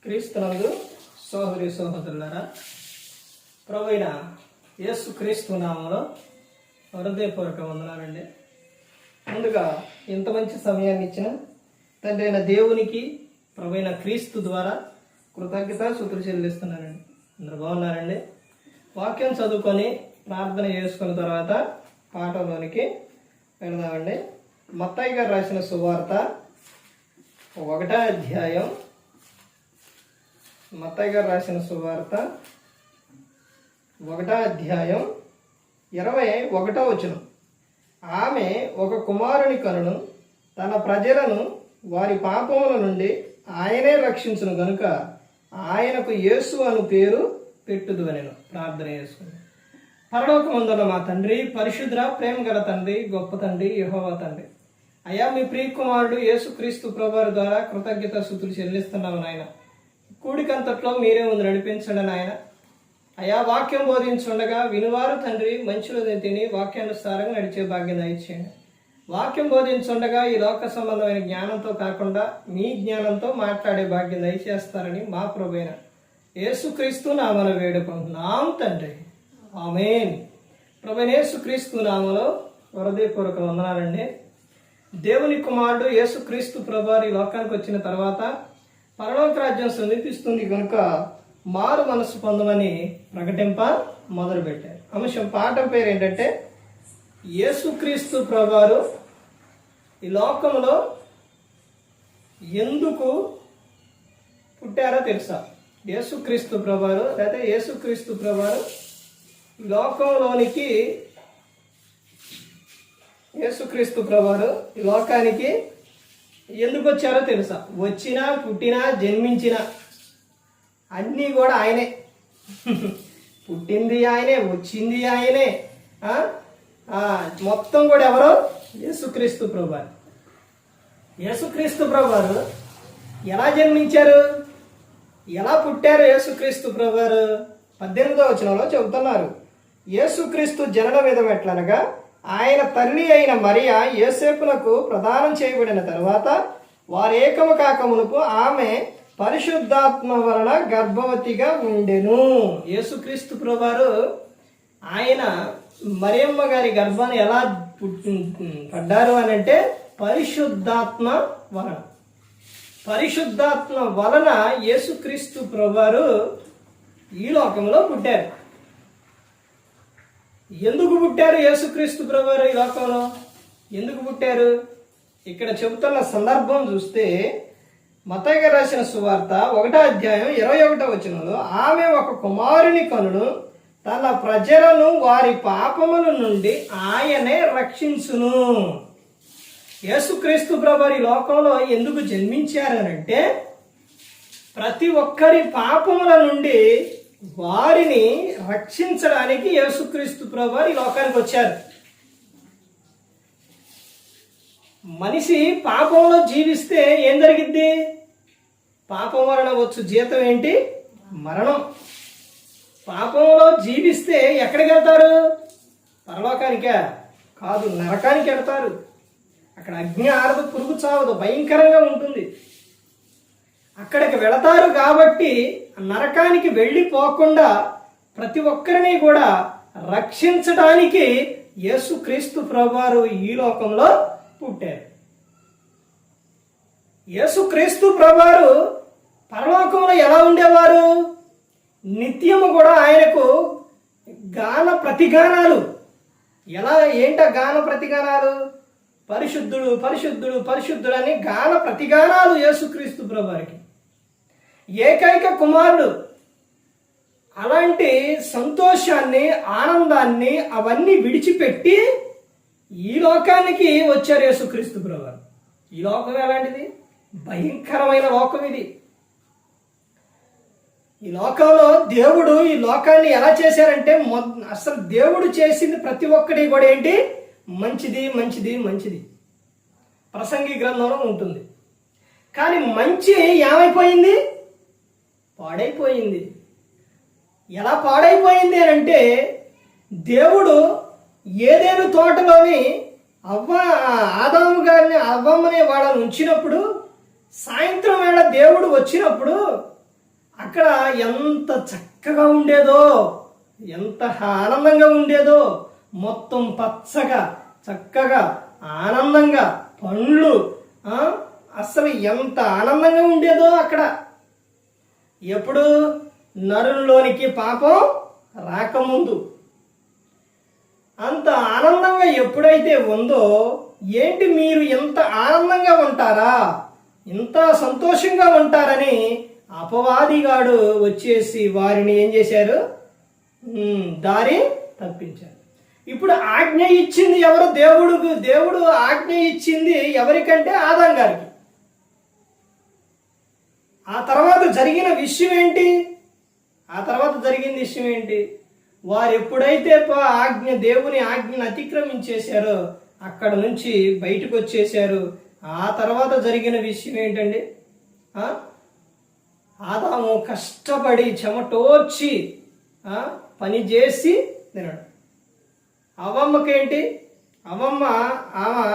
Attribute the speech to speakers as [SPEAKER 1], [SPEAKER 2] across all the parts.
[SPEAKER 1] క్రీస్తునందు సోదరి సోదరులారా, ప్రభువైన యేసు క్రీస్తు నామములో హృదయపూర్వక వందనాలండి. ముందుగా ఇంత మంచి సమయాన్ని ఇచ్చిన తండ్రి అయిన దేవునికి ప్రభువైన క్రీస్తు ద్వారా కృతజ్ఞత స్తుతులు చెల్లిస్తున్నానండి. అందరూ బాగున్నారండి. వాక్యం చదువుకొని ప్రార్థన చేసుకున్న తర్వాత పాఠంలోనికి వెళదామండి. మత్తయి గారు రాసిన సువార్త 1వ అధ్యాయం. మత్తయి గారు రాసిన సువార్త 1వ అధ్యాయం 21వ వచనం. ఆమె ఒక కుమారుని కనును, తన ప్రజలను వారి పాపముల నుండి ఆయనే రక్షించును గనుక ఆయనకు యేసు అను పేరు పెట్టుదు అని ప్రార్థన చేసుకుంది. పరలోకమందున్న మా తండ్రి, పరిశుద్ర ప్రేమ గల తండ్రి, గొప్ప తండ్రి, యెహోవా తండ్రి, అయ్యా మీ ప్రియ కుమారుడు యేసుక్రీస్తు ప్రభువారి ద్వారా కృతజ్ఞత స్తుతులు చెల్లిస్తున్నాము నాయన. కూడికంతట్లో మీరే ముందు నడిపించండి నాయన. అయ్యా వాక్యం బోధించుండగా వినువారు తండ్రి మంచులో తిని వాక్యానుసారంగా నడిచే భాగ్యం దయచేయండి. వాక్యం బోధించుండగా ఈ లోక సంబంధమైన జ్ఞానంతో కాకుండా మీ జ్ఞానంతో మాట్లాడే భాగ్యం దయచేస్తారని మా ప్రభువైన యేసుక్రీస్తు నామములో వేడుకుంటున్నాం తండ్రి, ఆమేన్. ప్రభువైన యేసుక్రీస్తు నామములో హృదయపూర్వక వందనాలండి. దేవుని కుమారుడు యేసుక్రీస్తు ప్రభువారు ఈ లోకానికి వచ్చిన తర్వాత పరలోక రాజ్యం సమీపిస్తుంది కనుక మారు మనసు పొందమని ప్రకటింప మొదలుపెట్టారు. అంశం పాఠం పేరు ఏంటంటే యేసుక్రీస్తు ప్రభువారు ఈ లోకంలో ఎందుకు పుట్టారో తెలుసా? యేసుక్రీస్తు ప్రభువారు లేదా యేసుక్రీస్తు ప్రభువారు లోకంలోనికి యేసుక్రీస్తు ప్రభువారు ఈ లోకానికి ఎందుకు వచ్చారో తెలుసా? వచ్చినా, పుట్టినా, జన్మించిన అన్నీ కూడా ఆయనే. పుట్టింది ఆయనే, వచ్చింది ఆయనే, మొత్తం కూడా ఎవరు? యేసుక్రీస్తు ప్రభువారు. యేసుక్రీస్తు ప్రభువారు ఎలా జన్మించారు, ఎలా పుట్టారు? యేసుక్రీస్తు ప్రభువారు 18వ వచనంలో చెబుతున్నారు. యేసుక్రీస్తు జనన విధం ఎట్లనగా, ఆయన తల్లి అయిన మరియా యోసేపునకు ప్రదానం చేయబడిన తరువాత వారు ఏకము కాకమునుపు ఆమె పరిశుద్ధాత్మ వలన గర్భవతిగా ఉండెను. యేసుక్రీస్తు ప్రభువారు ఆయన మరియమ్మ గారి గర్భాన్ని ఎలా పడ్డారు అని అంటే పరిశుద్ధాత్మ వలన. పరిశుద్ధాత్మ వలన యేసుక్రీస్తు ప్రభువారు ఈ లోకంలో పుట్టారు. ఎందుకు పుట్టారు యేసుక్రీస్తు ప్రభువారు ఈ లోకంలో? ఎందుకు పుట్టారు? ఇక్కడ చెబుతున్న సందర్భం చూస్తే మత్తయి గారు రాసిన సువార్త 1వ అధ్యాయం 21వ వచనంలో ఆమె ఒక కుమారుని కనును, తన ప్రజలను వారి పాపముల నుండి ఆయనే రక్షించును. యేసుక్రీస్తు ప్రభువారు ఈ లోకంలో ఎందుకు జన్మించారనంటే ప్రతి ఒక్కరి పాపముల నుండి వారిని రక్షించడానికి యేసుక్రీస్తు ప్రభువారు ఈ లోకానికి వచ్చారు. మనిషి పాపంలో జీవిస్తే ఏం జరిగిద్ది? పాపం వలన వచ్చు జీతం ఏంటి? మరణం. పాపంలో జీవిస్తే ఎక్కడికి వెళ్తారు? పరలోకానికా? కాదు, నరకానికి వెళ్తారు. అక్కడ అగ్ని ఆరదు, పురుగు చావదు, భయంకరంగా ఉంటుంది. అక్కడికి వెళతారు కాబట్టి నరకానికి వెళ్ళిపోకుండా ప్రతి ఒక్కరిని కూడా రక్షించడానికి యేసుక్రీస్తు ప్రభువారు ఈ లోకంలో పుట్టారు. యేసుక్రీస్తు ప్రభువారు పరలోకంలో ఎలా ఉండేవారు? నిత్యము కూడా ఆయనకు గాన ప్రతిగానాలు. ఎలా? ఏంట గాన ప్రతిగానాలు? పరిశుద్ధుడు, పరిశుద్ధుడు, పరిశుద్ధుడు అని గాన ప్రతిగానాలు యేసుక్రీస్తు ప్రభువారికి. ఏకైక కుమారుడు. అలాంటి సంతోషాన్ని, ఆనందాన్ని అవన్నీ విడిచిపెట్టి ఈ లోకానికి వచ్చారు యేసుక్రీస్తు ప్రభువారు. ఈ లోకం ఎలాంటిది? భయంకరమైన లోకం ఇది. ఈ లోకంలో దేవుడు ఈ లోకాన్ని ఎలా చేశారంటే అసలు దేవుడు చేసింది ప్రతి ఒక్కటి కూడా ఏంటి? మంచిది, మంచిది, మంచిది. ప్రసంగి గ్రంథంలో ఉంటుంది. కానీ మంచి ఏమైపోయింది? పాడైపోయింది. ఎలా పాడైపోయింది అని అంటే దేవుడు ఏదేను తోటలోని ఆదాము గారిని అవ్వమ్మనే వాళ్ళని ఉంచినప్పుడు సాయంత్రం వేళ దేవుడు వచ్చినప్పుడు అక్కడ ఎంత చక్కగా ఉండేదో, ఎంత ఆనందంగా ఉండేదో. మొత్తం పచ్చగా చక్కగా ఆనందంగా పండ్లు, అసలు ఎంత ఆనందంగా ఉండేదో అక్కడ. ఎప్పుడు? నరుల్లోనికి పాపం రాకముందు. అంత ఆనందంగా ఎప్పుడైతే ఉందో, ఏంటి మీరు ఎంత ఆనందంగా ఉంటారా, ఇంత సంతోషంగా ఉంటారని అపవాదిగాడు వచ్చేసి వారిని ఏం చేశారు? దారి తప్పించారు. ఇప్పుడు ఆజ్ఞ ఇచ్చింది ఎవరు? దేవుడు ఆజ్ఞ ఇచ్చింది ఎవరికంటే ఆదాం గారికి. ఆ తర్వాత జరిగిన విషయం ఏంటి? వారు ఎప్పుడైతే దేవుని ఆజ్ఞను అతిక్రమించేశారో అక్కడ నుంచి బయటకు వచ్చేశారు. ఆ తర్వాత జరిగిన విషయం ఏంటండి? ఆదాము కష్టపడి చెమటోర్చి పని చేసి తినడు. అవ్వమ్మకేంటి? అవ్వమ్మ ఆమె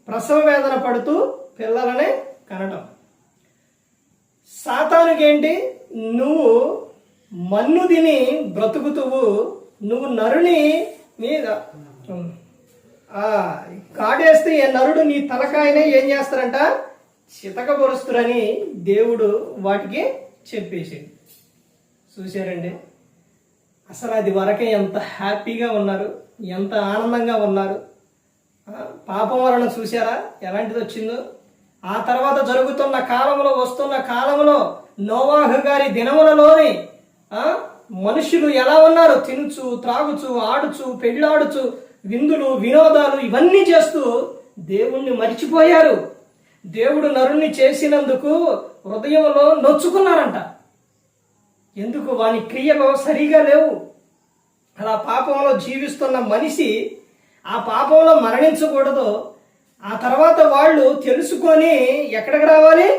[SPEAKER 1] ప్రసవ వేదన పడుతూ పిల్లలనే కనటం. సాతానుకేంటి? నువ్వు మన్ను తిని బ్రతుకుతువు, నువ్వు నరుని మీద కాడేస్తే ఏ నరుడు నీ తలకాయనే ఏం చేస్తారంట? చితకబరుస్తురని దేవుడు వాటికి చెప్పేసింది. చూశారండి? అసలు అది వరకే ఎంత హ్యాపీగా ఉన్నారు, ఎంత ఆనందంగా ఉన్నారు. పాపం వలన చూశారా ఎలాంటిది వచ్చిందో? ఆ తర్వాత జరుగుతున్న కాలంలో, వస్తున్న కాలంలో, నోవాహు గారి దినములలోని మనుషులు ఎలా ఉన్నారు? తినుచు, త్రాగుచు, ఆడుచు, పెళ్ళాడుచు, విందులు, వినోదాలు ఇవన్నీ చేస్తూ దేవుణ్ణి మరిచిపోయారు. దేవుడు నరుణ్ణి చేసినందుకు హృదయంలో నొచ్చుకున్నారంట. ఎందుకు? వాని క్రియలు సరిగా లేవు. అలా పాపంలో జీవిస్తున్న మనిషి ఆ పాపంలో మరణించకూడదు. ఆ తర్వాత వాళ్ళు తెలుసుకొని ఎక్కడికి రావాలి?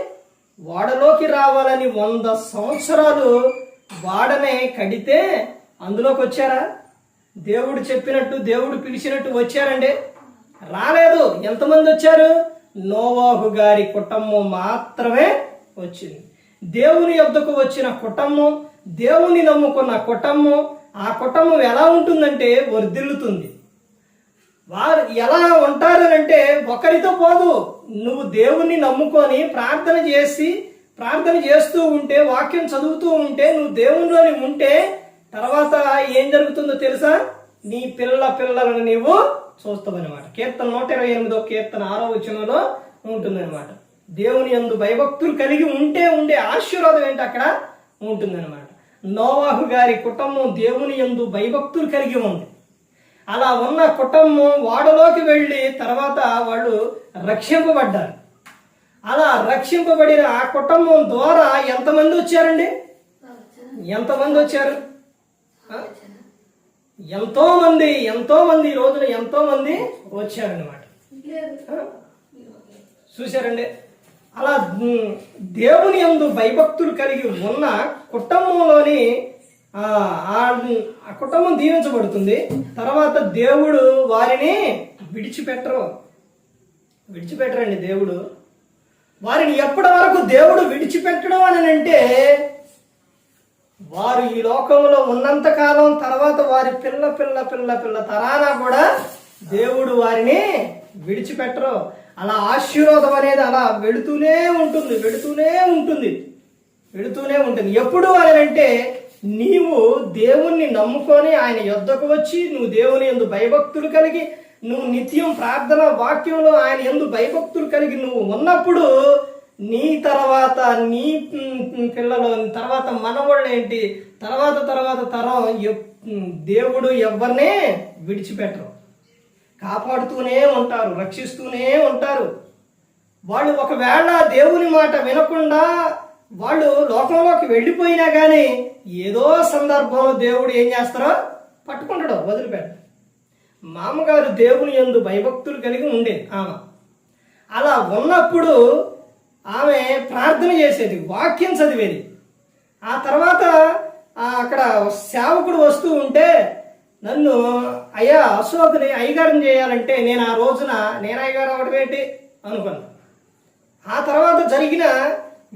[SPEAKER 1] వాడలోకి రావాలని 100 సంవత్సరాలు వాడనే కడితే అందులోకి వచ్చారా? దేవుడు చెప్పినట్టు, దేవుడు పిలిచినట్టు వచ్చారండి? రాలేదు. ఎంతమంది వచ్చారు? నోవాహు గారి కుటుంబం మాత్రమే వచ్చింది. దేవుని యొద్దకు వచ్చిన కుటుంబం, దేవుని నమ్ముకున్న కుటుంబం, ఆ కుటుంబం ఎలా ఉంటుందంటే వర్ధిల్లుతుంది. వారు ఎలా ఉంటారనంటే ఒకరితో పోదు. నువ్వు దేవుణ్ణి నమ్ముకొని ప్రార్థన చేస్తూ ఉంటే, వాక్యం చదువుతూ ఉంటే, నువ్వు దేవునిలోని ఉంటే తర్వాత ఏం జరుగుతుందో తెలుసా? నీ పిల్లలను నీవు చూస్తావన్నమాట. కీర్తన 128 కీర్తన 6వ వచనంలో ఉంటుందన్నమాట. దేవుని యందు భయభక్తులు కలిగి ఉండే ఆశీర్వాదం ఏంటి అక్కడ ఉంటుందన్నమాట. నోవాహు గారి కుటుంబం దేవుని యందు భయభక్తులు కలిగి ఉంది. అలా ఉన్న కుటుంబం వాడలోకి వెళ్ళి తర్వాత వాళ్ళు రక్షింపబడ్డారు. అలా రక్షింపబడిన ఆ కుటుంబం ద్వారా ఎంతమంది వచ్చారండి? ఎంతమంది వచ్చారు? ఎంతో మంది ఈ రోజున ఎంతో మంది వచ్చారన్నమాట. చూశారండి? అలా దేవుని యందు భయభక్తులు కలిగి ఉన్న కుటుంబంలోని ఆ కుటుంబం దీవించబడుతుంది. తర్వాత దేవుడు వారిని విడిచిపెట్టరండి. దేవుడు వారిని ఎప్పటి వరకు దేవుడు విడిచిపెట్టడం అని అంటే, వారు ఈ లోకంలో ఉన్నంత కాలం, తర్వాత వారి పిల్ల తరానా కూడా దేవుడు వారిని విడిచిపెట్టరు. అలా ఆశీర్వాదం అనేది అలా వెళుతూనే ఉంటుంది. ఎప్పుడు అని అంటే, నీవు దేవుణ్ణి నమ్ముకొని ఆయన యొద్దకు వచ్చి, నువ్వు దేవుని యందు భయభక్తులు కలిగి, నువ్వు నిత్యం ప్రార్థన వాక్యంలో ఆయన యందు భయభక్తులు కలిగి నువ్వు ఉన్నప్పుడు, నీ తర్వాత నీ పిల్లలు, తర్వాత మనవాళ్ళు ఏంటి, తర్వాత తరం దేవుడు ఎవరినే విడిచిపెట్టరు. కాపాడుతూనే ఉంటారు, రక్షిస్తూనే ఉంటారు. వాళ్ళు ఒకవేళ దేవుని మాట వినకుండా వాళ్ళు లోకంలోకి వెళ్ళిపోయినా కానీ ఏదో సందర్భంలో దేవుడు ఏం చేస్తారో పట్టుకుంటాడో వదిలిపెట్టాడు. మామగారు దేవుని యందు భయభక్తులు కలిగి ఉండేది ఆమె. అలా ఉన్నప్పుడు ఆమె ప్రార్థన చేసేది, వాక్యం చదివేది. ఆ తర్వాత అక్కడ సేవకుడు వస్తూ ఉంటే, నన్ను అయ్యా అశోక్ని అయ్యగారిని చేయాలంటే నేను ఆ రోజున నేను అయ్యగారు అవడం ఏంటి అనుకున్నాను. ఆ తర్వాత జరిగిన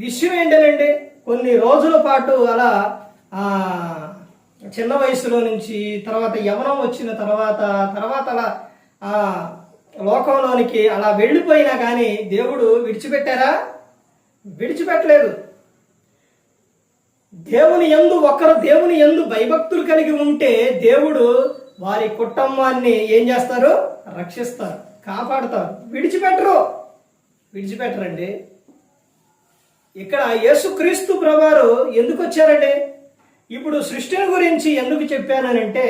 [SPEAKER 1] విషయం ఏంటంటే, కొన్ని రోజుల పాటు అలా చిన్న వయసులో నుంచి తర్వాత యవ్వనం వచ్చిన తర్వాత అలా లోకంలోనికి అలా వెళ్ళిపోయినా కానీ దేవుడు విడిచిపెట్టారా? విడిచిపెట్టలేదు. దేవుని యందు భయభక్తులు కలిగి ఉంటే దేవుడు వారి కుటుంబాన్ని ఏం చేస్తారు? రక్షిస్తారు, కాపాడుతారు. విడిచిపెట్టరండి. ఇక్కడ యేసుక్రీస్తు ప్రభువారు ఎందుకు వచ్చారండి? ఇప్పుడు సృష్టిని గురించి ఎందుకు చెప్పానంటే,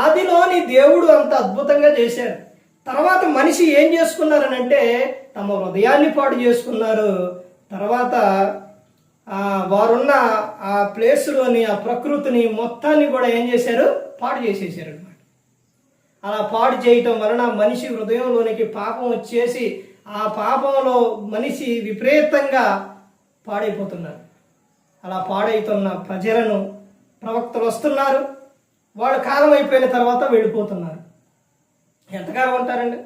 [SPEAKER 1] ఆదిలోని దేవుడు అంత అద్భుతంగా చేశారు. తర్వాత మనిషి ఏం చేసుకున్నారనంటే తమ హృదయాన్ని పాడు చేసుకున్నారు. తర్వాత వారున్న ఆ ప్లేస్లోని ఆ ప్రకృతిని మొత్తాన్ని కూడా ఏం చేశారు? పాడు చేసేసారు అనమాట. అలా పాడు చేయటం వలన మనిషి హృదయంలోనికి పాపం వచ్చేసి ఆ పాపంలో మనిషి విపరీతంగా పాడైపోతున్నారు. అలా పాడైతున్న ప్రజలను ప్రవక్తలు వస్తున్నారు, వాడు కాలం అయిపోయిన తర్వాత వెళ్ళిపోతున్నారు. ఎంతకాలం ఉంటారండి?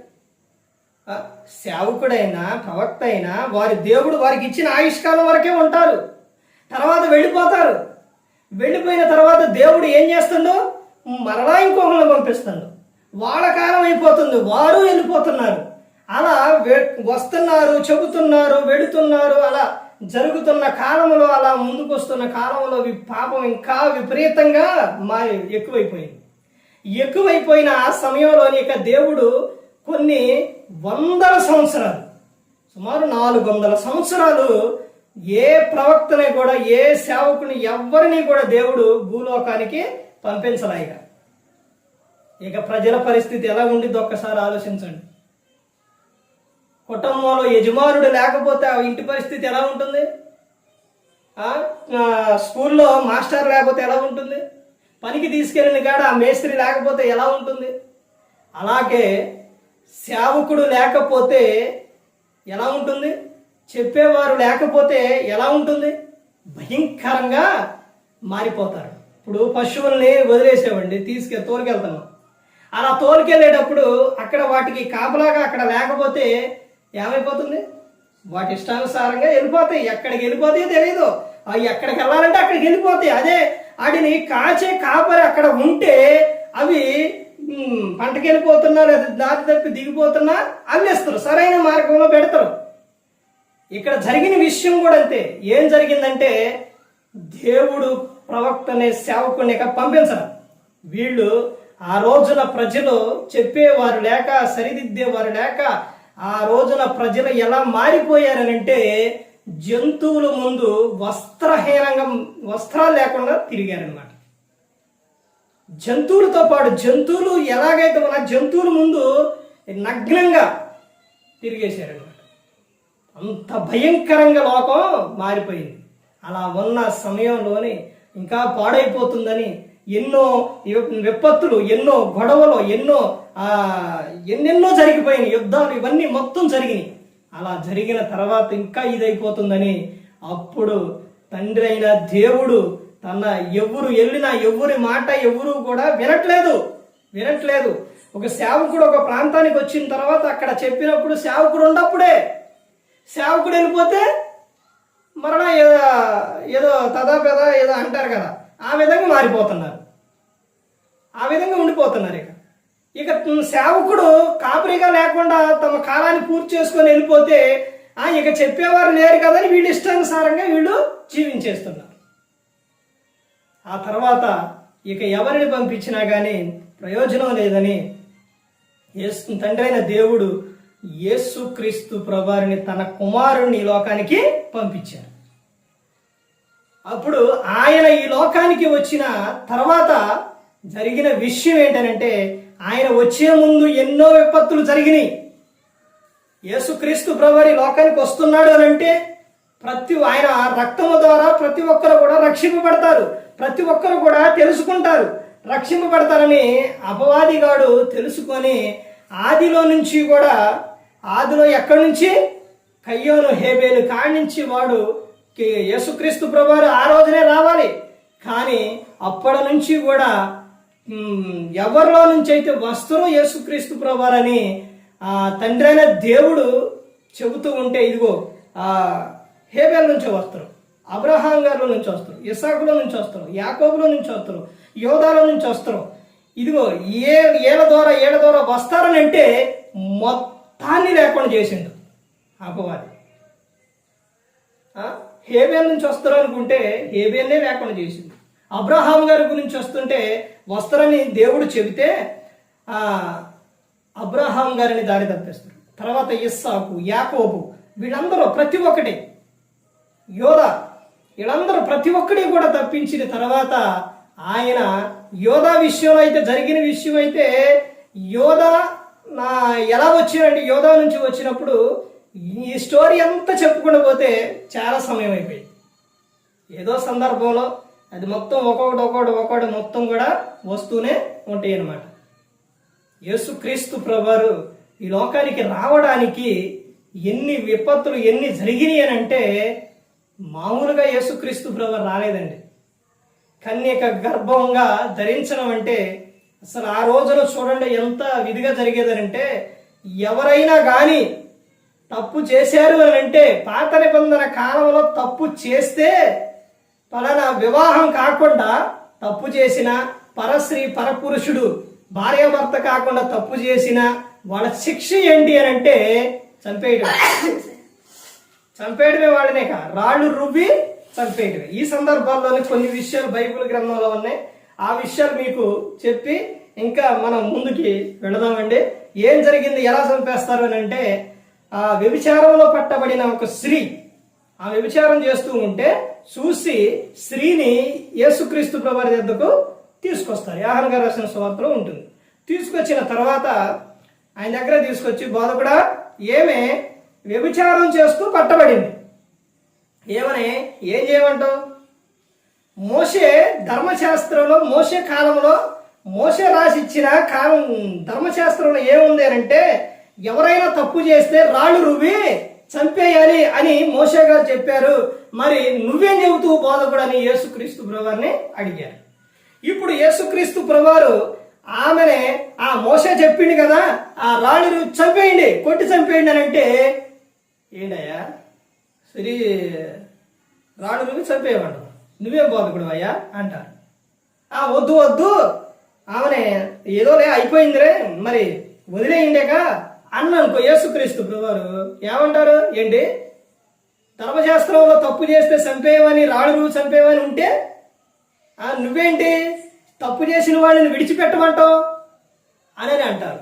[SPEAKER 1] సేవకుడైనా ప్రవక్త అయినా దేవుడు వారికి ఇచ్చిన ఆయుష్కాలం వరకే ఉంటారు, తర్వాత వెళ్ళిపోతారు. వెళ్ళిపోయిన తర్వాత దేవుడు ఏం చేస్తుండో మరలా ఇంకొకరిని పంపిస్తాడు. వాళ్ళ కాలం అయిపోతుంది, వారు వెళ్ళిపోతున్నారు. అలా వస్తున్నారు, చెబుతున్నారు, వెళుతున్నారు. అలా జరుగుతున్న కాలంలో, అలా ముందుకు వస్తున్న కాలంలో పాపం ఇంకా విపరీతంగా ఎక్కువైపోయిన ఆ సమయంలోని ఇక దేవుడు కొన్ని వందల సంవత్సరాలు, సుమారు 400 సంవత్సరాలు ఏ ప్రవక్తని కూడా, ఏ సేవకుని ఎవరిని కూడా దేవుడు భూలోకానికి పంపించలేక. ఇక ప్రజల పరిస్థితి ఎలా ఉండిద్దో ఒక్కసారి ఆలోచించండి. కుటుంబంలో యజమానుడు లేకపోతే ఆ ఇంటి పరిస్థితి ఎలా ఉంటుంది? స్కూల్లో మాస్టర్ లేకపోతే ఎలా ఉంటుంది? పనికి తీసుకెళ్ళిన కాడ ఆ మేస్త్రి లేకపోతే ఎలా ఉంటుంది? అలాగే సేవకుడు లేకపోతే ఎలా ఉంటుంది? చెప్పేవారు లేకపోతే ఎలా ఉంటుంది? భయంకరంగా మారిపోతారు. ఇప్పుడు పశువుల్ని వదిలేసేవండి, తోలుకెళ్తున్నాం. అలా తోలుకెళ్ళేటప్పుడు అక్కడ వాటికి కాపలాగా అక్కడ లేకపోతే ఏమైపోతుంది? వాటి ఇష్టానుసారంగా వెళ్ళిపోతాయి. ఎక్కడికి వెళ్ళిపోతాయో తెలియదు. అవి ఎక్కడికి వెళ్ళాలంటే అక్కడికి వెళ్ళిపోతాయి. అదే వాటిని కాచే కాపరి అక్కడ ఉంటే అవి పంటకి వెళ్ళిపోతున్నా లేదా దారి తప్పి దిగిపోతున్నా అల్లేస్తారు, సరైన మార్గంలో పెడతారు. ఇక్కడ జరిగిన విషయం కూడా అంతే. ఏం జరిగిందంటే దేవుడు ప్రవక్తనే సేవకుని పంపించరు. వీళ్ళు ఆ రోజున ప్రజలు చెప్పేవారు లేక, సరిదిద్దేవారు లేక, ఆ రోజున ప్రజలు ఎలా మారిపోయారనంటే జంతువుల ముందు వస్త్రాలు లేకుండా తిరిగారనమాట. జంతువులతో పాటు జంతువులు ఎలాగైతే మన జంతువుల ముందు నగ్నంగా తిరిగేశారనమాట. అంత భయంకరంగా లోకం మారిపోయింది. అలా ఉన్న సమయంలోనే ఇంకా పాడైపోతుందని ఎన్నో విపత్తులు, ఎన్నో గొడవలు, ఎన్నెన్నో జరిగిపోయినాయి. యుద్ధాలు ఇవన్నీ మొత్తం జరిగినాయి. అలా జరిగిన తర్వాత ఇంకా ఇదైపోతుందని అప్పుడు తండ్రి అయిన దేవుడు ఎవరు వెళ్ళినా ఎవరి మాట ఎవరు కూడా వినట్లేదు. ఒక సేవకుడు ఒక ప్రాంతానికి వచ్చిన తర్వాత అక్కడ చెప్పినప్పుడు సేవకుడు ఉన్నప్పుడే, సేవకుడు వెళ్ళిపోతే మరణ ఏదో తదాపెద ఏదో అంటారు కదా, ఆ విధంగా మారిపోతున్నారు, ఆ విధంగా ఉండిపోతున్నారు. ఇక సేవకుడు కాపరిగా లేకుండా తమ కాలాన్ని పూర్తి చేసుకొని వెళ్ళిపోతే ఇక చెప్పేవారు లేరు కదని వీళ్ళు ఇష్టానుసారంగా వీళ్ళు జీవించేస్తున్నారు. ఆ తర్వాత ఇక ఎవరిని పంపించినా కానీ ప్రయోజనం లేదని తండ్రి అయిన దేవుడు యేసుక్రీస్తు ప్రభువారిని తన కుమారుని ఈ లోకానికి పంపించారు. అప్పుడు ఆయన ఈ లోకానికి వచ్చిన తర్వాత జరిగిన విషయం ఏంటంటే, ఆయన వచ్చే ముందు ఎన్నో విపత్తులు జరిగినాయి. యేసుక్రీస్తు ప్రభువారి లోకానికి వస్తున్నాడు అని అంటే ఆయన రక్తము ద్వారా ప్రతి ఒక్కరు కూడా రక్షింపబడతారు, ప్రతి ఒక్కరు కూడా తెలుసుకుంటారు, రక్షింపబడతారని అపవాదిగాడు తెలుసుకొని ఆదిలో ఎక్కడి నుంచి కయ్యోను హేబేలు కాడి నుంచి వాడు యేసుక్రీస్తు ప్రభువారు ఆ రోజునే రావాలి. కానీ అప్పటి నుంచి కూడా ఎవరిలో నుంచి అయితే వస్తురో యేసుక్రీస్తు ప్రభువారని తండ్రి అయిన దేవుడు చెబుతూ ఉంటే, ఇదిగో హేబేల్ నుంచి వస్తారు, అబ్రహాం గారిలో నుంచి వస్తారు, ఇస్సాకులో నుంచి వస్తారు, యాకోబులో నుంచి వస్తారు, యోధాలో నుంచి వస్తారు. ఇదిగో ఏళ్ళ ద్వారా వస్తారని అంటే మొత్తాన్ని లేకుండా చేసిండు అపవాది. హేబేల్ నుంచి వస్తారు అనుకుంటే హేబేల్నే లేకుండా చేసింది. అబ్రహాం గారి గురించి వస్తుంటే వస్తారని దేవుడు చెబితే అబ్రహాం గారిని దారి తప్పిస్తారు. తర్వాత ఇస్సాకు, యాకోబు, వీళ్ళందరూ ప్రతి ఒక్కటి, యోధా, వీళ్ళందరూ ప్రతి ఒక్కటి కూడా తప్పించిన తర్వాత ఆయన యోధా విషయంలో అయితే జరిగిన విషయం అయితే యోధా ఎలా వచ్చారంటే యోధా నుంచి వచ్చినప్పుడు ఈ స్టోరీ అంతా చెప్పుకుండా పోతే చాలా సమయం అయిపోయింది. ఏదో సందర్భంలో అది మొత్తం ఒక్కొక్కటి మొత్తం కూడా వస్తూనే ఉంటాయి అన్నమాట. యేసుక్రీస్తు ప్రభువారు ఈ లోకానికి రావడానికి ఎన్ని విపత్తులు ఎన్ని జరిగినాయి అని అంటే మామూలుగా యేసుక్రీస్తు ప్రభువారు రాలేదండి. కన్యక గర్భంగా ధరించడం అంటే అసలు ఆ రోజున చూడండి ఎంత విధిగా జరిగేదనంటే ఎవరైనా కానీ తప్పు చేశారు అని అంటే పాత నిబంధన కాలంలో తప్పు చేస్తే పలానా వివాహం కాకుండా తప్పు చేసిన పరస్త్రీ పరపురుషుడు భార్యాభర్త కాకుండా తప్పు చేసిన వాళ్ళ శిక్ష ఏంటి అని అంటే చంపేయడమే వాళ్ళనే రాళ్ళు రువ్వి చంపేయడమే. ఈ సందర్భాల్లోనే కొన్ని విషయాలు బైబిల్ గ్రంథంలో ఉన్నాయి. ఆ విషయాలు మీకు చెప్పి ఇంకా మనం ముందుకి వెళదామండి. ఏం జరిగింది, ఎలా చంపేస్తారు అని అంటే వ్యభిచారంలో పట్టబడిన ఒక స్త్రీ ఆ వ్యభిచారం చేస్తూ ఉంటే చూసి స్త్రీని యేసుక్రీస్తు ప్రభువారి వద్దకు తీసుకొస్తారు. యోహాను గారు రాసిన సువార్తలో ఉంటుంది. తీసుకొచ్చిన తర్వాత ఆయన దగ్గర తీసుకొచ్చి బోధకుడా ఏమే వ్యభిచారం చేస్తూ పట్టబడింది, ఏం చేయమంటావు? మోషే ధర్మశాస్త్రంలో మోషే కాలంలో మోషే రాసి ఇచ్చిన కాలం ధర్మశాస్త్రంలో ఏముంది అని అంటే ఎవరైనా తప్పు చేస్తే రాళ్ళు రువ్వి చంపేయాలి అని మోషే గారు చెప్పారు. మరి నువ్వేం చెబుతూ బోధకుడు అని యేసుక్రీస్తు ప్రభువారిని అడిగారు. ఇప్పుడు యేసుక్రీస్తు ప్రభువారు ఆమెనే మోషే చెప్పింది కదా ఆ రాళ్ళు చంపేయండి, కొట్టి చంపేయండి అని అంటే ఏంటయ్యా సరి రాళ్ళు రువ్వి చంపేయమంటావు, నువ్వే బోధకుడు అయ్యా అంటారు. వద్దు ఆమెనే ఏదోలే అయిపోయిందిరే మరి వదిలేయండేక అన్ననుకో యేసుక్రీస్తు ప్రభువారు ఏమంటారు? ఏంటి ధర్మశాస్త్రంలో తప్పు చేస్తే చంపేయమని రాళ్ళు చంపేయమని ఉంటే నువ్వేంటి తప్పు చేసిన వాళ్ళని విడిచిపెట్టమంటావు అని అంటారు.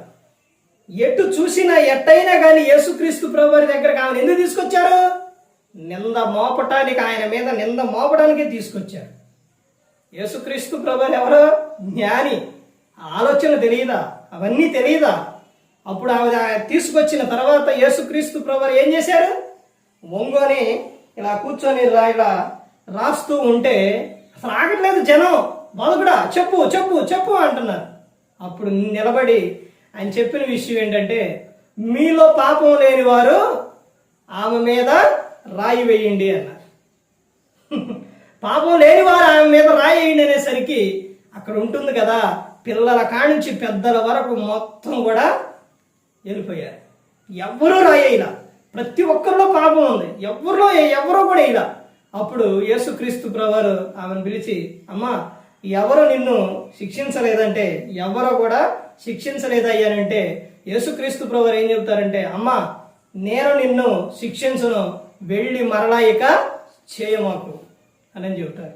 [SPEAKER 1] ఎటు చూసినా ఎట్టయినా కానీ యేసుక్రీస్తు ప్రభువారి దగ్గరకు ఆమెను ఎందుకు తీసుకొచ్చారు? నింద మోపటానికి, ఆయన మీద నింద మోపడానికి తీసుకొచ్చారు. యేసుక్రీస్తు ప్రభువారు ఎవరో జ్ఞాని, ఆలోచన తెలియదా, అవన్నీ తెలియదా? అప్పుడు ఆమె తీసుకొచ్చిన తర్వాత యేసుక్రీస్తు ప్రభువారు ఏం చేశారు? ఒంగోని ఇలా కూర్చొని ఇలా రాస్తూ ఉంటే అసలు ఆగట్లేదు జనం. బోధకుడా చెప్పు చెప్పు చెప్పు అంటున్నారు. అప్పుడు నిలబడి ఆయన చెప్పిన విషయం ఏంటంటే మీలో పాపం లేని వారు ఆమె మీద రాయి వేయండి అన్నారు. పాపం లేని వారు ఆమె మీద రాయి వేయండి అనేసరికి అక్కడ ఉంటుంది కదా పిల్లల కానుంచి పెద్దల వరకు మొత్తం కూడా వెళ్ళిపోయారు. ఎవ్వరూ రాయేలా, ప్రతి ఒక్కరిలో పాపం ఉంది, ఎవరో కూడా ఇలా. అప్పుడు యేసుక్రీస్తు ప్రభువారు ఆమెను పిలిచి అమ్మా ఎవరు నిన్ను శిక్షించలేదంటే ఎవరో కూడా శిక్షించలేదయ్యానంటే యేసుక్రీస్తు ప్రభువారు ఏం చెబుతారంటే అమ్మా నేను నిన్ను శిక్షించను, వెళ్ళి మరలా ఇక చేయమాకు అని చెబుతారు.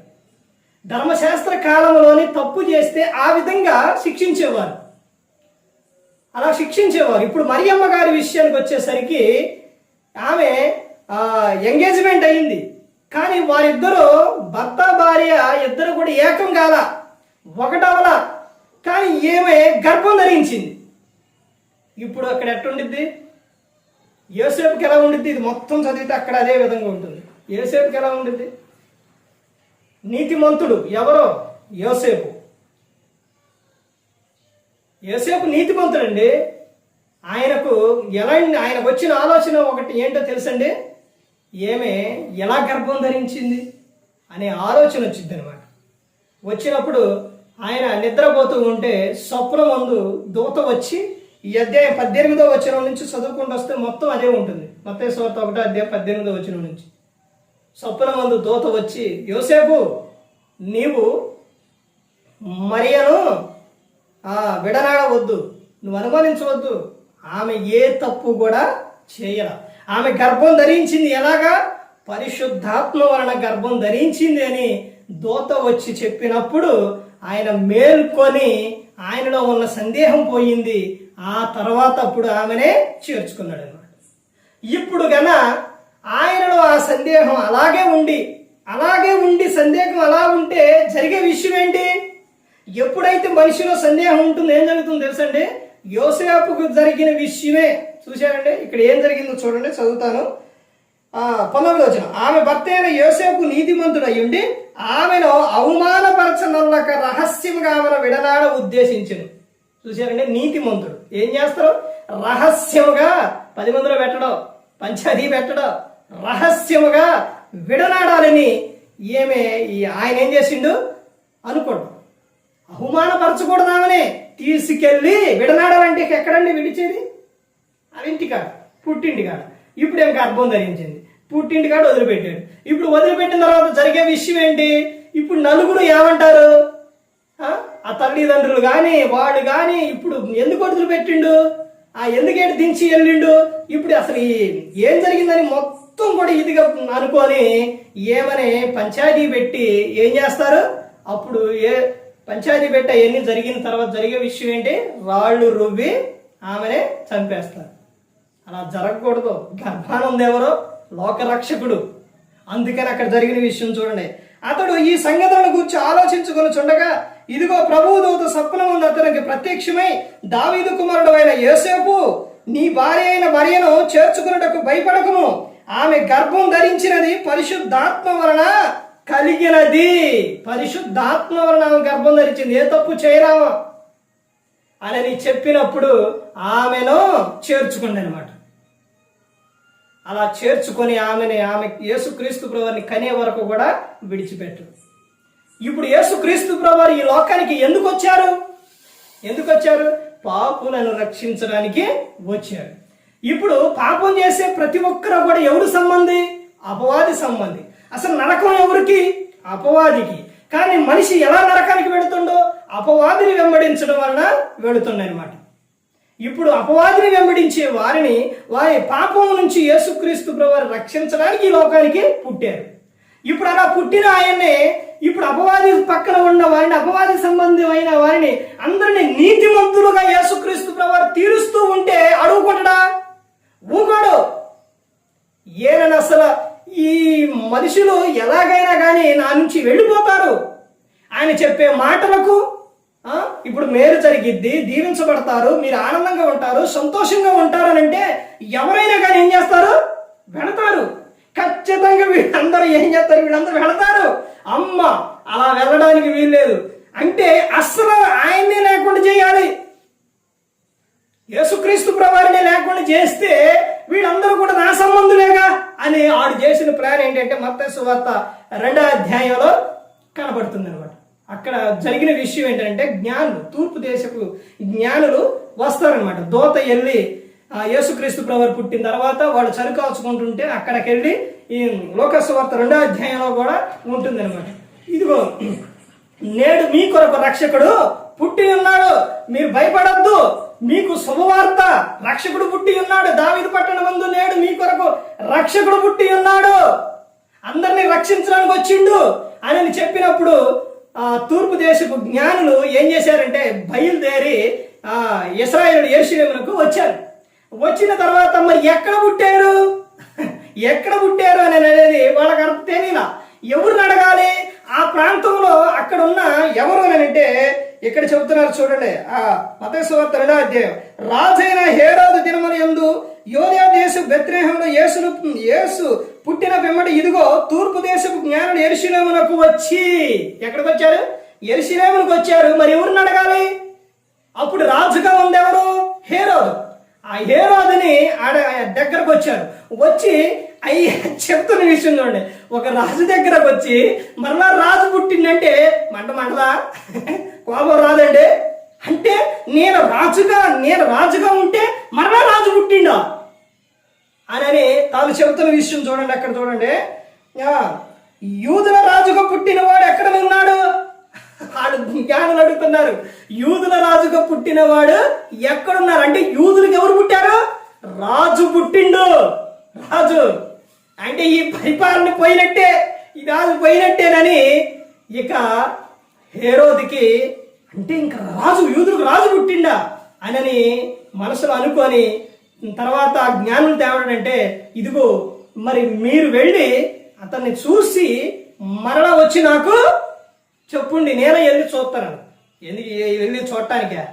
[SPEAKER 1] ధర్మశాస్త్ర కాలంలోని తప్పు చేస్తే ఆ విధంగా శిక్షించేవారు, అలా శిక్షించేవారు. ఇప్పుడు మరియమ్మ గారి విషయానికి వచ్చేసరికి ఆమె ఎంగేజ్మెంట్ అయింది, కానీ వారిద్దరూ భర్త భార్య ఇద్దరు కూడా ఏకం కాల, ఒకటవల, కానీ ఏమే గర్భం ధరించింది. ఇప్పుడు అక్కడ ఎట్టుండిద్ది? యోసేపుకి ఎలా ఉండిద్ది? ఇది మొత్తం చదివితే అక్కడ అదే విధంగా ఉంటుంది. యోసేపుకి ఎలా ఉండిద్ది? నీతిమంతుడు ఎవరో యోసేపు. యోసేపు నీతిమంతుడండి. ఆయనకు ఆయనకు వచ్చిన ఆలోచన ఒకటి ఏంటో తెలుసండి, ఏమే ఎలా గర్భం ధరించింది అనే ఆలోచన వచ్చింది అనమాట. వచ్చినప్పుడు ఆయన నిద్రపోతూ ఉంటే స్వప్నం ముందు దూత వచ్చి ఈ అధ్యాయం 18వ వచనం నుంచి చదువుకుంటూ వస్తే మొత్తం అదే ఉంటుంది. మత్తయి సువార్త 1వ అధ్యాయం 18వ వచనం నుంచి స్వప్నమందు దూత వచ్చి, యోసేపు నీవు మరియను విడనాడవద్దు, నువ్వు అనుమానించవద్దు, ఆమె ఏ తప్పు కూడా చేయల. ఆమె గర్భం ధరించింది ఎలాగా? పరిశుద్ధాత్మ వలన గర్భం ధరించింది అని దూత వచ్చి చెప్పినప్పుడు ఆయన మేల్కొని ఆయనలో ఉన్న సందేహం పోయింది. ఆ తర్వాత అప్పుడు ఆమెనే చేర్చుకున్నాడు అన్నమాట. ఇప్పుడు గన ఆయనలో ఆ సందేహం అలాగే ఉండి సందేహం అలా ఉంటే జరిగే విషయం ఏంటి? ఎప్పుడైతే మనిషిలో సందేహం ఉంటుందో ఏం జరుగుతుందో తెలుసండి? యోసేపుకు జరిగిన విషయమే చూశారండి. ఇక్కడ ఏం జరిగిందో చూడండి, చదువుతాను. 19వ వచనం. ఆమె భర్త అయిన యోసేపు నీతిమంతుడు అయ్యుండి ఆమెను అవమానపరచనొల్లక రహస్యంగా ఆమెను విడనాడ ఉద్దేశించను. చూశారండి, నీతిమంతుడు ఏం చేస్తారు? రహస్యముగా 10 మందిలో పెట్టడం, పంచాయతీ పెట్టడం, రహస్యముగా విడనాడాలని ఆయన ఏం చేసిండు అనుకోండి. అవమానపరచకూడదామని తీసుకెళ్ళి విడనాడాలంటే ఎక్కడండి విడిచేది? అది ఇంటికాడ, పుట్టింటికాడ. ఇప్పుడు ఏం గర్భం ధరించింది, పుట్టింటికాడ వదిలిపెట్టాడు. ఇప్పుడు వదిలిపెట్టిన తర్వాత జరిగే విషయం ఏంటి? ఇప్పుడు నలుగురు ఏమంటారు? ఆ తల్లిదండ్రులు కానీ వాళ్ళు కానీ ఇప్పుడు ఎందుకు వదిలిపెట్టిండు, ఎందుకేంటి దించి వెళ్ళిండు, ఇప్పుడు అసలు ఏం జరిగిందని మొత్తం కూడా ఇదిగా అనుకొని ఏమని పంచాయతీ పెట్టి ఏం చేస్తారు? అప్పుడు పంచాయతీ పెట్టి అవన్నీ జరిగిన తర్వాత జరిగే విషయం ఏంటి? రాళ్ళు రువ్వి ఆమెనే చంపేస్తారు. అలా జరగకూడదు. గర్భాన ఉందెవరో? లోకరక్షకుడు. అందుకని అక్కడ జరిగిన విషయం చూడండి. అతడు ఈ సంగతులను గురించి ఆలోచించుకొని చుండగా ఇదిగో ప్రభువు దూత స్వప్నమందు అతనికి ప్రత్యక్షమై, దావీదు కుమారుడు అయిన యోసేపు, నీ భార్య అయిన మరియను చేర్చుకున్నటకు భయపడకుము, ఆమె గర్భం ధరించినది పరిశుద్ధాత్మ వలన కలిగినది. పరిశుద్ధాత్మ వలన ఆమె గర్భం ధరించింది, ఏ తప్పు చేయరామా అని చెప్పినప్పుడు ఆమెను చేర్చుకుంది అనమాట. అలా చేర్చుకొని ఆమె యేసుక్రీస్తు ప్రభువారిని కనే వరకు కూడా విడిచిపెట్టరు. ఇప్పుడు యేసుక్రీస్తు ప్రభువారు ఈ లోకానికి ఎందుకు వచ్చారు? పాపులను రక్షించడానికి వచ్చారు. ఇప్పుడు పాపం చేసే ప్రతి ఒక్కరు కూడా ఎవరు సంబంధి? అపవాది సంబంధి. అసలు నరకం ఎవరికి? అపవాదికి. కానీ మనిషి ఎలా నరకానికి వెళుతుండో అపవాదిని వెంబడించడం వలన వెళుతుండనమాట. ఇప్పుడు అపవాదిని వెంబడించే వారి పాపం నుంచి యేసుక్రీస్తు ప్రభువారు రక్షించడానికి ఈ లోకానికి పుట్టారు. ఇప్పుడు అలా పుట్టిన ఆయన్నే ఇప్పుడు అపవాది పక్కన ఉన్న వారిని, అపవాది సంబంధమైన వారిని అందరినీ నీతిమంతులుగా యేసుక్రీస్తు ప్రభువారు తీరుస్తూ ఉంటే అడుగుకుంటాడా? ఊకోడు. ఏనని అసలు ఈ మనుషులు ఎలాగైనా కానీ నా నుంచి వెళ్ళిపోతారు. ఆయన చెప్పే మాటలకు ఇప్పుడు మేలు జరిగిద్ది, దీవించబడతారు, మీరు ఆనందంగా ఉంటారు, సంతోషంగా ఉంటారు అని అంటే ఎవరైనా కానీ ఏం చేస్తారు? వెళతారు. ఖచ్చితంగా వీళ్ళందరూ ఏం చేస్తారు? వీళ్ళందరూ వెళతారు. అమ్మ అలా వెళ్ళడానికి వీల్లేదు. అంటే అస్సలు ఆయన్నే లేకుండా చేయాలి, యేసుక్రీస్తు ప్రభువారిని లేకుండా చేస్తే వీళ్ళందరూ కూడా నా సంబంధులేగా అని ఆడు చేసిన ప్లాన్ ఏంటంటే మత్తయి సువార్త 2వ అధ్యాయంలో కనబడుతుంది అనమాట. అక్కడ జరిగిన విషయం ఏంటంటే జ్ఞానులు, తూర్పు దేశపు జ్ఞానులు వస్తారనమాట. దూత వెళ్ళి యేసుక్రీస్తు ప్రభువారు పుట్టిన తర్వాత వాళ్ళు చలికాల్చుకుంటుంటే అక్కడికి వెళ్ళి ఈ లోకాసు వార్త 2వ అధ్యాయంలో కూడా ఉంటుంది అనమాట. ఇదిగో నేడు మీ కొరకు రక్షకుడు పుట్టి ఉన్నాడు, మీరు భయపడద్దు, మీకు శుభవార్త, రక్షకుడు పుట్టి ఉన్నాడు, దావీదు పట్టణమందు నేడు మీ కొరకు రక్షకుడు పుట్టి ఉన్నాడు, అందరినీ రక్షించడానికి వచ్చిండు అని చెప్పినప్పుడు తూర్పు దేశపు జ్ఞానులు ఏం చేశారంటే బయలుదేరి ఇశ్రాయేలు యెరూషలేమునకు వచ్చారు. వచ్చిన తర్వాత మరి ఎక్కడ పుట్టారు అని అనేది వాళ్ళకి అర్థం తెలియలా. ఎవరిని అడగాలి? ఆ ప్రాంతంలో అక్కడ ఉన్న ఎవరు అని అంటే ఇక్కడ చెబుతున్నారు చూడండి. మత్తయి సువార్త 2వ అధ్యాయం. రాజైన హేరోదు దినముల యందు యూదయ దేశపు బెత్లెహేములో యేసు పుట్టిన పిమ్మట ఇదిగో తూర్పు దేశపు జ్ఞానులు యెరూషలేమునకు వచ్చి, ఎక్కడికి వచ్చారు? యెరూషలేమునకు వచ్చారు. మరి ఎవరిని అడగాలి? అప్పుడు రాజుగా ఉండేవారు హేరోదు. ఆ హేరోదుని దగ్గరకు వచ్చారు. వచ్చి చెప్తున్న విషయం చూడండి, ఒక రాజు దగ్గరకు వచ్చి మరలా రాజు పుట్టిందంటే మంటదా? కోపం రాదండి? అంటే నేను రాజుగా ఉంటే మరలా రాజు పుట్టిండా అని తాను చెబుతున్న విషయం చూడండి. అక్కడ చూడండి ఆ, యూదుల రాజుగా పుట్టినవాడు ఎక్కడ ఉన్నాడు? వాళ్ళు జ్ఞానులు అడుగుతున్నారు, యూదుల రాజుగా పుట్టినవాడు ఎక్కడున్నారు అంటే, యూదులకు ఎవరు పుట్టారు? రాజు పుట్టిండు. రాజు అంటే ఈ పరిపాలన పోయినట్టే, ఈ రాజు పోయినట్టేనని ఇక హేరోదుకి, అంటే ఇంకా రాజు, యూదులకు రాజు పుట్టిండా అని మనసులో అనుకొని తర్వాత జ్ఞానులు తేవడంటే, ఇదిగో మరి మీరు వెళ్ళి అతన్ని చూసి మరలా వచ్చి నాకు చెప్పుండి, నేనే వెళ్ళి చూస్తాను. ఎందుకు వెళ్ళి చూడటానికే?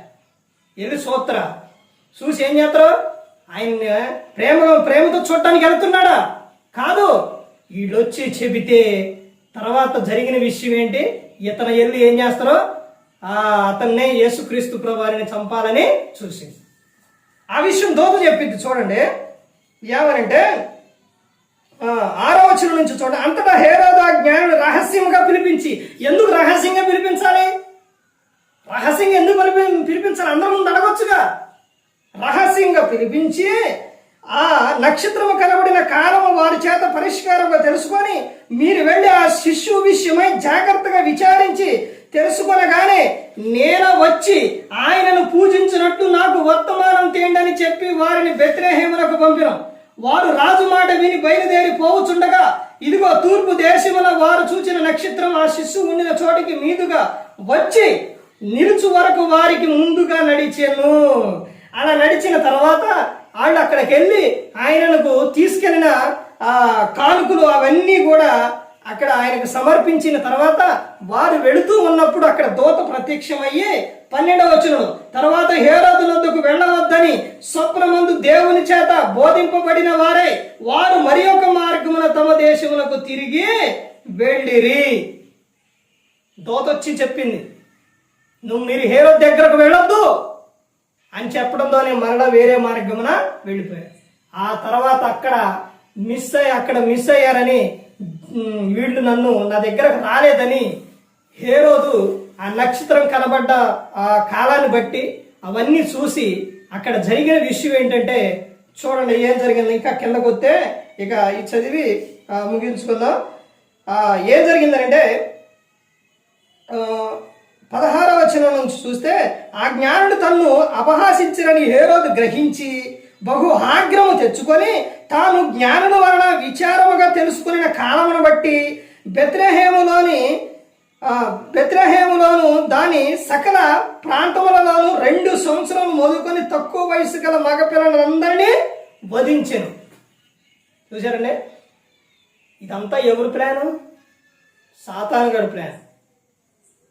[SPEAKER 1] వెళ్ళి చూస్తారా? చూసి ఏం చేస్తారు? ఆయన ప్రేమతో చూడటానికి వెళ్తున్నాడా? కాదు. వీళ్ళొచ్చి చెబితే తర్వాత జరిగిన విషయం ఏంటి? ఇతను వెళ్ళి ఏం చేస్తారో అతన్నే యేసుక్రీస్తు ప్రభువారిని చంపాలని చూసింది. ఆ విషయం దూత చెప్పింది. చూడండి ఏమనంటే 6వ వచనం నుంచి చూడండి. అంతటా హేరోదు ఆ జ్ఞానుడు రహస్యంగా పిలిపించి, ఎందుకు రహస్యంగా పిలిపించాలి? రహస్యంగా ఎందుకు పిలిపించాలి? అందరి ముందు అడగొచ్చుగా. రహస్యంగా పిలిపించి ఆ నక్షత్రము కనబడిన కాలము వారి చేత పరిష్కారంగా తెలుసుకొని, మీరు వెళ్ళి ఆ శిశువు విషయమై జాగ్రత్తగా విచారించి తెలుసుకొనగానే నేను వచ్చి ఆయనను పూజించినట్లు నాకు వర్తమానం తేండి అని చెప్పి వారిని బెత్లెహేమునకు పంపినాం. వారు రాజు మాట విని బయలుదేరి పోవచుండగా, ఇదిగో తూర్పు దేశమున వారు చూచిన నక్షత్రం ఆ శిశువు ఉండిన చోటికి మీదుగా వచ్చి నిలుచు వరకు వారికి ముందుగా నడిచెను. అలా నడిచిన తర్వాత వాళ్ళు అక్కడికి వెళ్ళి ఆయనకు తీసుకెళ్లిన కానుకలు అవన్నీ కూడా అక్కడ ఆయనకు సమర్పించిన తర్వాత వారు వెళుతూ ఉన్నప్పుడు అక్కడ దూత ప్రత్యక్షమయ్యి 12వ వచనం, తర్వాత హేరోదు వద్దకు వెళ్ళవద్దని స్వప్నమందు దేవుని చేత బోధింపబడిన వారు మరి ఒక మార్గమున తమ దేశములకు తిరిగి వెళ్ళిరి. దూత వచ్చి చెప్పింది, మీరు హేరోదు దగ్గరకు వెళ్ళొద్దు అని చెప్పడంతోనే మరలా వేరే మార్గమున వెళ్ళిపోయారు. ఆ తర్వాత అక్కడ మిస్ అయ్యారని, వీళ్ళు నా దగ్గరకు రాలేదని హేరోదు ఆ నక్షత్రం కనబడ్డ ఆ కాలాన్ని బట్టి అవన్నీ చూసి అక్కడ జరిగిన విషయం ఏంటంటే, చూడండి ఏం జరిగింది. ఇంకా కిందకు వస్తే ఇక ఈ చదివి ముగించుకుందాం. ఏం జరిగిందంటే 16వ వచనం నుంచి చూస్తే, ఆ జ్ఞానుడు తన్ను అపహాసించిరని హేరోదు గ్రహించి బహు ఆగ్రహము తెచ్చుకొని తాను జ్ఞానుల వలన విచారముగా తెలుసుకున్న కాలమును బట్టి బెత్లెహేములోను దాని సకల ప్రాంతములలోను 2 సంవత్సరాలు మొదలుకొని తక్కువ వయసు గల మగపిల్లలందరినీ వధించెను. చూసారండి, ఇదంతా ఎవరి ప్లాను? సాతానుగాడి ప్లాన్.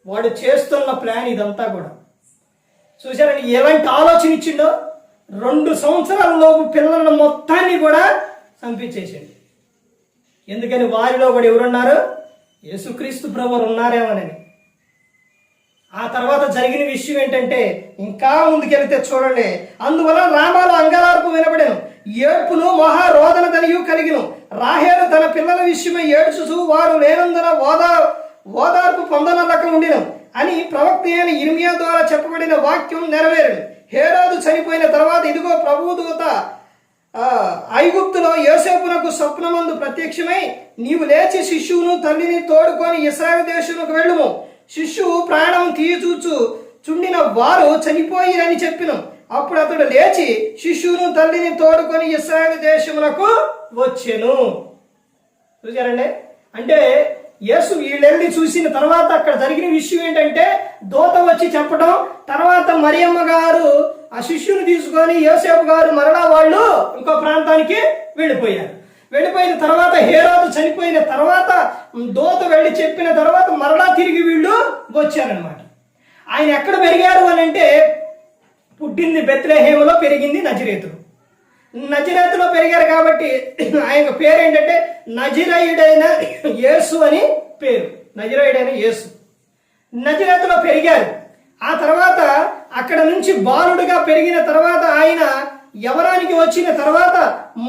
[SPEAKER 1] వాడు చేస్తున్న ప్లాన్ ఇదంతా కూడా. చూసారండి ఎలాంటి ఆలోచన ఇచ్చిండో? 2 సంవత్సరాల లోపు పిల్లలను మొత్తాన్ని కూడా చంపించేసాడు. ఎందుకని? వారిలో కూడా ఎవరున్నారు? యేసుక్రీస్తు ప్రభువు ఉన్నారేమోనని. ఆ తర్వాత జరిగిన విషయం ఏంటంటే, ఇంకా ముందుకెళ్తే చూడండి, అందువల్ల రామాలో అంగలార్పు వినబడెను, ఏడ్పును మహారోదన దనియు కలిగిను. రాహేలు తన పిల్లల విషయమై ఏడ్చుచు వారు లేనందున ఓదార్పు పొందనలక ఉండిన అని ప్రవక్త అయిన ఇర్మియా ద్వారా చెప్పబడిన వాక్యం నెరవేరు. హేరోదు చనిపోయిన తర్వాత ఇదిగో ప్రభువు దూత ఐగుప్తులో యోసేపునకు స్వప్నమందు ప్రత్యక్షమై, నీవు లేచి శిష్యువును తల్లిని తోడుకొని ఇశ్రాయేలు దేశమునకు వెళ్ళుము. శిష్యువు ప్రాణం తీయచూచు చుండిన వారు చనిపోయిరని చెప్పిన. అప్పుడు అతడు లేచి శిష్యువును తల్లిని తోడుకొని ఇశ్రాయేలు దేశమునకు వచ్చెను. చూసారండి, అంటే యేసు వీళ్ళెళ్ళి చూసిన తర్వాత అక్కడ జరిగిన విషయం ఏంటంటే, దూత వచ్చి చెప్పడం, తర్వాత మరియమ్మ గారు ఆ శిష్యుని తీసుకొని యోసేపు గారు మరలా వాళ్ళు ఇంకో ప్రాంతానికి వెళ్ళిపోయారు. వెళ్ళిపోయిన తర్వాత హేరోదు చనిపోయిన తర్వాత దూత వెళ్ళి చెప్పిన తర్వాత మరలా తిరిగి వీళ్ళు వచ్చారనమాట. ఆయన ఎక్కడ పెరిగారు అని అంటే, పుట్టింది బెత్లెహేములో, పెరిగింది నజరేతులో. నజరేతులో పెరిగారు కాబట్టి ఆయన పేరు ఏంటంటే నజరేయుడైన యేసు అని పేరు. నజరేయుడైన యేసు నజరేతులో పెరిగారు. ఆ తర్వాత అక్కడ నుంచి బాలుడుగా పెరిగిన తర్వాత ఆయన యవనానికి వచ్చిన తర్వాత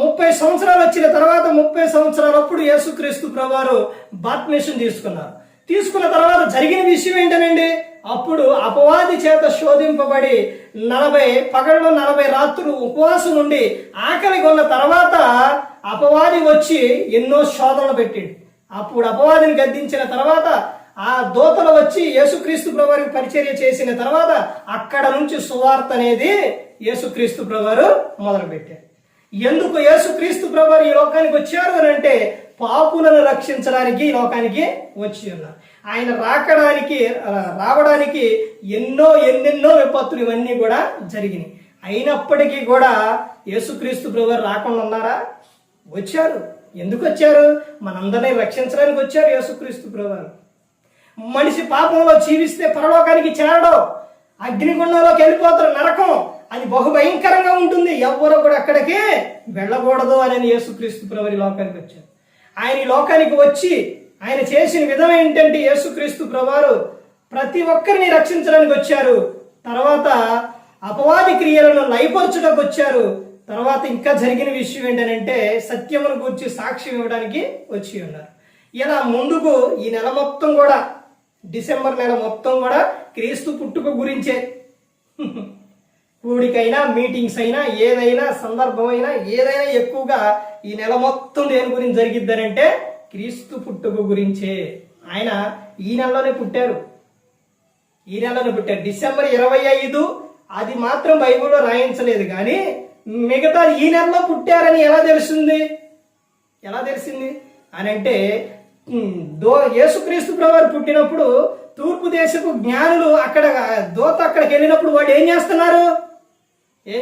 [SPEAKER 1] 30 సంవత్సరాలు వచ్చిన తర్వాత 30 సంవత్సరాలప్పుడు యేసుక్రీస్తు ప్రభువారు బాప్తిస్మం తీసుకున్నారు. తీసుకున్న తర్వాత జరిగిన విషయం ఏంటనండి, అప్పుడు అపవాది చేత శోధింపబడి 40 పగళ్ళు 40 రాత్రులు ఉపవాసం ఉండి ఆకలి కొన్న తర్వాత అపవాది వచ్చి ఎన్నో శోధనలు పెట్టిండు. అప్పుడు అపవాదిని గద్దించిన తర్వాత ఆ దూతలు వచ్చి యేసుక్రీస్తు ప్రభువారికి పరిచర్య చేసిన తర్వాత అక్కడ నుంచి సువార్త అనేది యేసుక్రీస్తు ప్రభువారు మొదలుపెట్టారు. ఎందుకు యేసుక్రీస్తు ప్రభువారు ఈ లోకానికి వచ్చారు అని అంటే పాపులను రక్షించడానికి ఈ లోకానికి వచ్చి ఉన్నారు. ఆయన రావడానికి ఎన్నెన్నో విపత్తులు ఇవన్నీ కూడా జరిగినాయి. అయినప్పటికీ కూడా యేసుక్రీస్తు ప్రభువారు రాకుండా ఉన్నారా? వచ్చారు. ఎందుకు వచ్చారు? మనందరినీ రక్షించడానికి వచ్చారు యేసుక్రీస్తు ప్రభువారు. మనిషి పాపంలో జీవిస్తే పరలోకానికి చేరడం, అగ్నిగుండంలోకి వెళ్ళిపోతారు, నరకం, అది బహుభయంకరంగా ఉంటుంది, ఎవ్వరూ కూడా అక్కడికి వెళ్ళకూడదు అని యేసుక్రీస్తు ప్రభువారు ఈ లోకానికి వచ్చారు. ఆయన ఈ లోకానికి వచ్చి ఆయన చేసిన విధం ఏంటంటే యేసుక్రీస్తు ప్రభువారు ప్రతి ఒక్కరిని రక్షించడానికి వచ్చారు. తర్వాత అపవాది క్రియలను లయపరచుటకు వచ్చారు. తర్వాత ఇంకా జరిగిన విషయం ఏంటంటే సత్యమును గురించి సాక్ష్యం ఇవ్వడానికి వచ్చి ఉన్నారు. ఇలా ముందుకు ఈ నెల మొత్తం కూడా, డిసెంబర్ నెల మొత్తం కూడా క్రీస్తు పుట్టుక గురించే. కూడికైనా, మీటింగ్స్ అయినా, ఏదైనా సందర్భమైనా, ఏదైనా ఎక్కువగా ఈ నెల మొత్తం దేని గురించి జరిగిద్దనంటే క్రీస్తు పుట్టుక గురించే. ఆయన ఈ నెలలోనే పుట్టారు. డిసెంబర్ 25 అది మాత్రం బైబిల్లో రాయించలేదు, కానీ మిగతా ఈ నెలలో పుట్టారని ఎలా తెలిసింది అని అంటే యేసుక్రీస్తు ప్రభువారు పుట్టినప్పుడు తూర్పు దేశపు జ్ఞానులు దూత అక్కడికి వెళ్ళినప్పుడు వాడు ఏం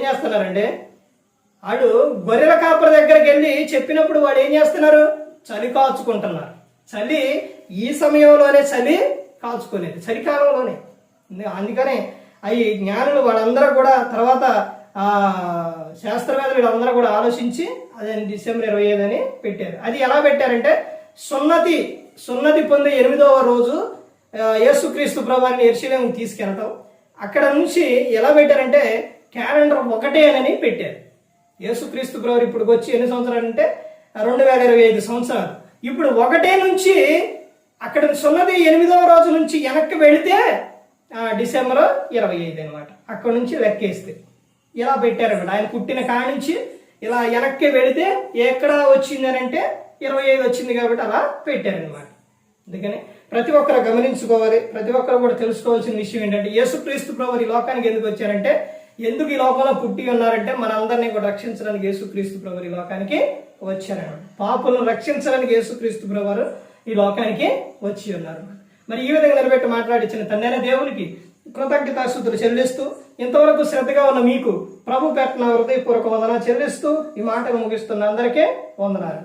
[SPEAKER 1] చేస్తున్నారంటే వాడు గొర్రెల కాపరి దగ్గరికి వెళ్ళి చెప్పినప్పుడు వాడు ఏం చేస్తున్నారు? చలి కాచుకుంటున్నారు. చలి ఈ సమయంలోనే చలి కాచుకోలేదు, చలికాలంలోనే. అందుకనే అవి జ్ఞానులు వాళ్ళందరూ కూడా తర్వాత శాస్త్రవేత్తలు వీళ్ళందరూ కూడా ఆలోచించి అదే డిసెంబర్ 25 అని పెట్టారు. అది ఎలా పెట్టారంటే సున్నతి పొందే 8వ రోజు యేసుక్రీస్తు ప్రభువారిని యెరూషలేముకు తీసుకెళ్ళటం. అక్కడ నుంచి ఎలా పెట్టారంటే క్యాలెండర్ 1 అని పెట్టారు. యేసుక్రీస్తు ప్రభువారు ఇప్పుడు వచ్చి ఎన్ని సంవత్సరాలు అంటే 2025 సంవత్సరాలు. ఇప్పుడు 1 నుంచి అక్కడ సున్నతి 8వ రోజు నుంచి వెనక్కి వెళితే డిసెంబర్ 25 అనమాట. అక్కడ నుంచి లెక్కేస్తే ఇలా పెట్టారన్నమాట. ఆయన పుట్టిన కాడ నుంచి ఇలా వెనక్కి వెళితే ఎక్కడ వచ్చింది అని అంటే 25 వచ్చింది కాబట్టి అలా పెట్టారనమాట. అందుకని ప్రతి ఒక్కరు గమనించుకోవాలి. ప్రతి ఒక్కరు కూడా తెలుసుకోవాల్సిన విషయం ఏంటంటే యేసుక్రీస్తు ప్రభువారు ఈ లోకానికి ఎందుకు వచ్చారంటే, ఎందుకు ఈ లోకంలో పుట్టి ఉన్నారంటే మనందరినీ కూడా రక్షించడానికి యేసుక్రీస్తు ప్రభువారు ఈ లోకానికి వచ్చారన్నమాట. పాపులను రక్షించడానికి యేసుక్రీస్తు ప్రభువారు ఈ లోకానికి వచ్చి ఉన్నారు. మరి ఈ విధంగా నిలబెట్టి మాట్లాడించిన తండ్రైన దేవునికి కృతజ్ఞతాస్తుతులు చెల్లిస్తూ ఇంతవరకు శ్రద్ధగా ఉన్న మీకు ప్రభు పేరున హృదయపూర్వక వందనాలు చెల్లిస్తూ ఈ మాటలు ముగిస్తున్న అందరికీ వందనాలు.